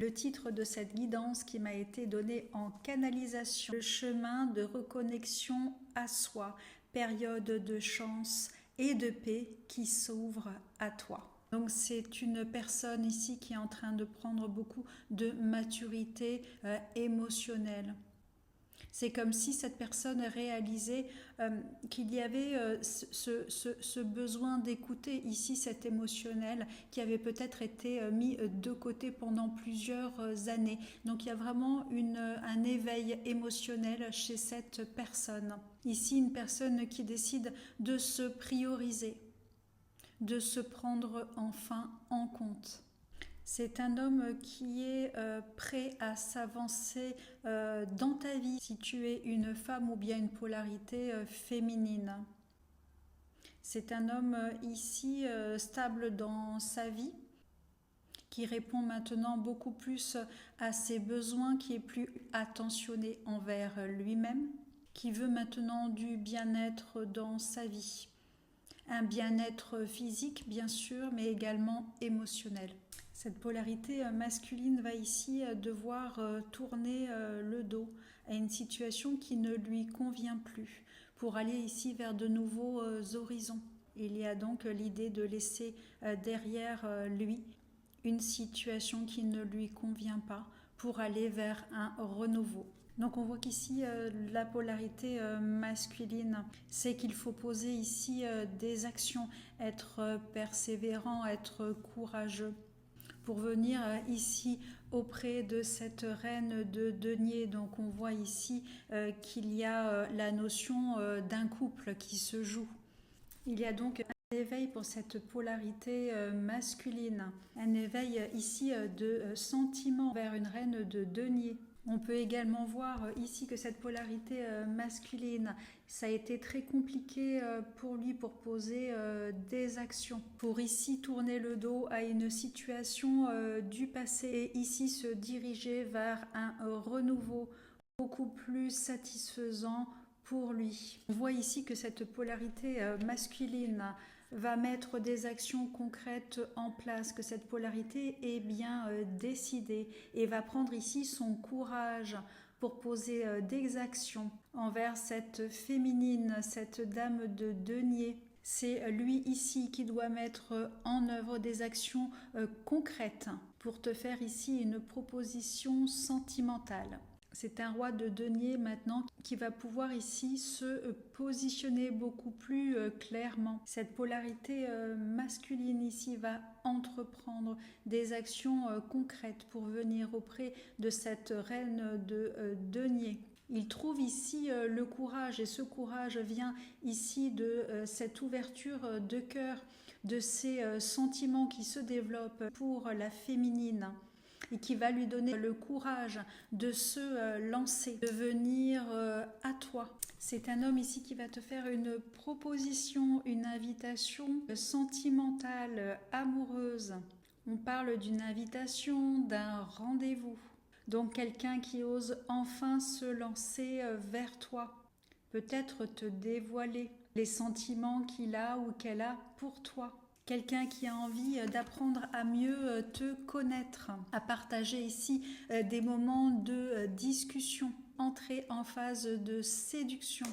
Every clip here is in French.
Le titre de cette guidance qui m'a été donnée en canalisation, le chemin de reconnexion à soi, période de chance et de paix qui s'ouvre à toi. Donc c'est une personne ici qui est en train de prendre beaucoup de maturité émotionnelle. C'est comme si cette personne réalisait qu'il y avait ce besoin d'écouter ici cet émotionnel qui avait peut-être été mis de côté pendant plusieurs années. Donc il y a vraiment un éveil émotionnel chez cette personne. Ici, une personne qui décide de se prioriser, de se prendre enfin en compte. C'est un homme qui est prêt à s'avancer dans ta vie si tu es une femme ou bien une polarité féminine. C'est un homme ici stable dans sa vie, qui répond maintenant beaucoup plus à ses besoins, qui est plus attentionné envers lui-même, qui veut maintenant du bien-être dans sa vie. Un bien-être physique bien sûr, mais également émotionnel. Cette polarité masculine va ici devoir tourner le dos à une situation qui ne lui convient plus pour aller ici vers de nouveaux horizons. Il y a donc l'idée de laisser derrière lui une situation qui ne lui convient pas pour aller vers un renouveau. Donc on voit qu'ici la polarité masculine, c'est qu'il faut poser ici des actions, être persévérant, être courageux pour venir ici auprès de cette reine de denier. Donc on voit ici qu'il y a la notion d'un couple qui se joue. Il y a donc un éveil pour cette polarité masculine, un éveil ici de sentiment vers une reine de denier. On peut également voir ici que cette polarité masculine, ça a été très compliqué pour lui pour poser des actions, pour ici tourner le dos à une situation du passé et ici se diriger vers un renouveau beaucoup plus satisfaisant pour lui. On voit ici que cette polarité masculine va mettre des actions concrètes en place, que cette polarité est bien décidée et va prendre ici son courage pour poser des actions envers cette féminine, cette dame de denier. C'est lui ici qui doit mettre en œuvre des actions concrètes pour te faire ici une proposition sentimentale. C'est un roi de denier maintenant qui va pouvoir ici se positionner beaucoup plus clairement. Cette polarité masculine ici va entreprendre des actions concrètes pour venir auprès de cette reine de denier. Il trouve ici le courage et ce courage vient ici de cette ouverture de cœur, de ces sentiments qui se développent pour la féminine et qui va lui donner le courage de se lancer, de venir à toi. C'est un homme ici qui va te faire une proposition, une invitation sentimentale, amoureuse. On parle d'une invitation, d'un rendez-vous. Donc quelqu'un qui ose enfin se lancer vers toi, peut-être te dévoiler les sentiments qu'il a ou qu'elle a pour toi. Quelqu'un qui a envie d'apprendre à mieux te connaître, à partager ici des moments de discussion, entrer en phase de séduction.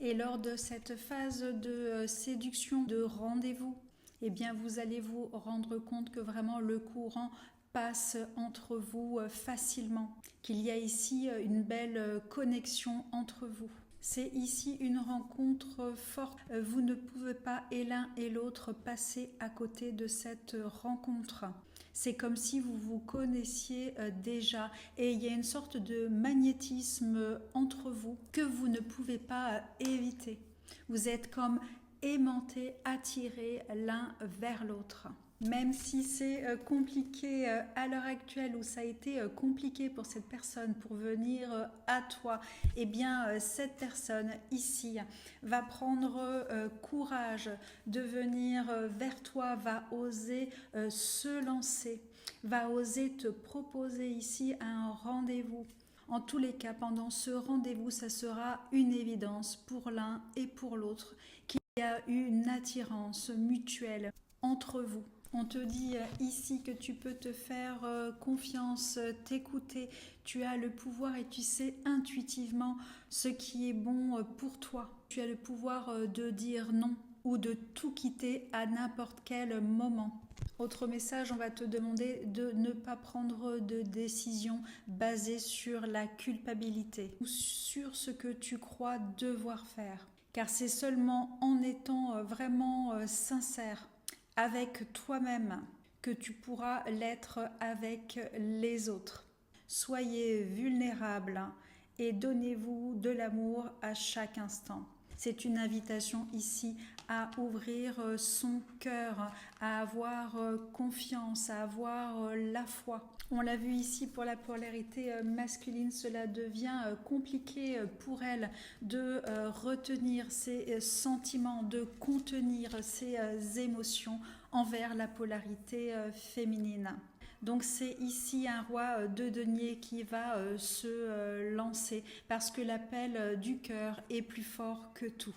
Et lors de cette phase de séduction, de rendez-vous, eh bien vous allez vous rendre compte que vraiment le courant passe entre vous facilement, qu'il y a ici une belle connexion entre vous. C'est ici une rencontre forte. Vous ne pouvez pas et l'un et l'autre passer à côté de cette rencontre. C'est comme si vous vous connaissiez déjà et il y a une sorte de magnétisme entre vous que vous ne pouvez pas éviter. Vous êtes comme aimantés, attirés l'un vers l'autre. Même si c'est compliqué à l'heure actuelle, où ça a été compliqué pour cette personne pour venir à toi, eh bien cette personne ici va prendre courage de venir vers toi, va oser se lancer, va oser te proposer ici un rendez-vous. En tous les cas, pendant ce rendez-vous, ça sera une évidence pour l'un et pour l'autre qu'il y a eu une attirance mutuelle entre vous. On te dit ici que tu peux te faire confiance, t'écouter. Tu as le pouvoir et tu sais intuitivement ce qui est bon pour toi. Tu as le pouvoir de dire non ou de tout quitter à n'importe quel moment. Autre message, on va te demander de ne pas prendre de décision basée sur la culpabilité ou sur ce que tu crois devoir faire. Car c'est seulement en étant vraiment sincère avec toi-même que tu pourras l'être avec les autres. Soyez vulnérables et donnez-vous de l'amour à chaque instant. C'est une invitation ici à ouvrir son cœur, à avoir confiance, à avoir la foi. On l'a vu ici pour la polarité masculine, cela devient compliqué pour elle de retenir ses sentiments, de contenir ses émotions envers la polarité féminine. Donc c'est ici un roi de denier qui va se lancer parce que l'appel du cœur est plus fort que tout.